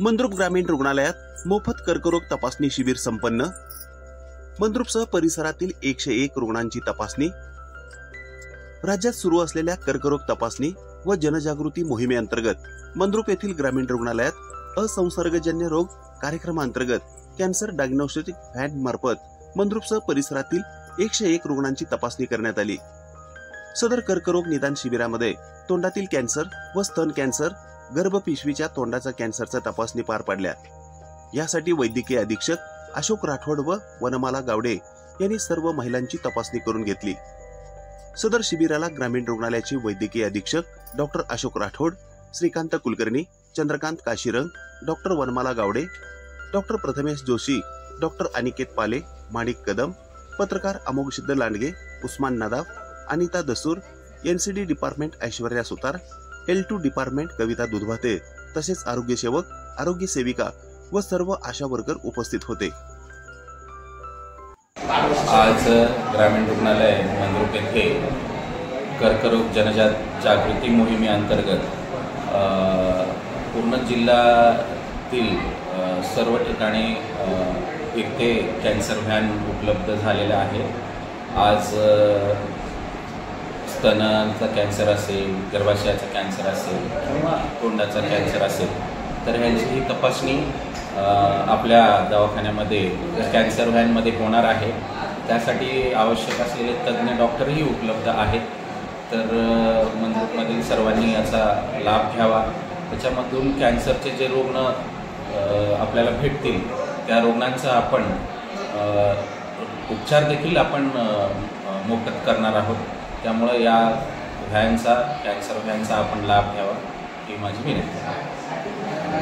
मंद्रुप ग्रामीण रुग्णालयात मोफत कर्करोग तपासणी शिबिर संपन्न। मंद्रुपसह परिसरातील 101 रुग्णांची तपासणी। राज्यात सुरू असलेल्या कर्करोग तपासणी व जनजागृती मोहिमेअंतर्गत मंद्रुप येथील ग्रामीण रुग्णालयात असंसर्गजन्य रोग कार्यक्रमांतर्गत कॅन्सर डायग्नोस्टिक व्हॅन मार्फत मंद्रुपसह परिसरातील 101 रुग्णांची तपासणी करण्यात आली। सदर कर्करोग निदान शिबिरामध्ये तोंडातील कॅन्सर व स्तन कॅन्सर, गर्भपिशवीच्या तोंडाचा कॅन्सरचा तपासणी पार पडल्या। यासाठी वैद्यकीय अधीक्षक अशोक राठोड व वनमाला गावडे यांनी सर्व महिलांची तपासणी करून घेतली। सदर शिबिराला ग्रामीण रुग्णालयाचे वैद्यकीय अधीक्षक doctor Ashok Rathod, Shrikant Kulkarni, Chandrakant Kashirang, doctor Vanmala Gawade, doctor Prathamesh Joshi, doctor Aniket Pale, Manik Kadam, पत्रकार Amoghsiddh Landge, Usman Nadaf, Anita Dasur, NCD department Aishwarya Sutar, L2 department Kavita Dudhbhate तसेच आरोग्य सेवक, आरोग्य सेविका व सर्व आशा वर्कर उपस्थित होते। आज ग्रामीण रुग्णालय मंद्रुप येथे कर्करोग जनजागृती मोहिमेअंतर्गत पूर्ण जिल्ह्यातील सर्व ठिकाणी फिरते कॅन्सर व्हॅन उपलब्ध झालेल्या आहे। आज स्तनाचा कॅन्सर असेल, गर्भाशयाचा कॅन्सर असेल किंवा तोंडाचा कॅन्सर असेल तर ह्यांची ही तपासणी आपल्या दवाखान्यामध्ये कॅन्सर व्हॅनमध्ये होणार आहे। त्यासाठी आवश्यक असलेले तज्ज्ञ डॉक्टरही उपलब्ध आहेत। तर मंद्रुपमधील सर्वांनी याचा लाभ घ्यावा। त्याच्यामधून कॅन्सरचे जे रुग्ण आपल्याला भेटतील त्या रुग्णांचा आपण उपचार देखील आपण मोफत करणार आहोत। त्यामुळे या कॅन्सर व्हॅनचा आपण लाभ घ्यावा ही माझी विनंती आहे।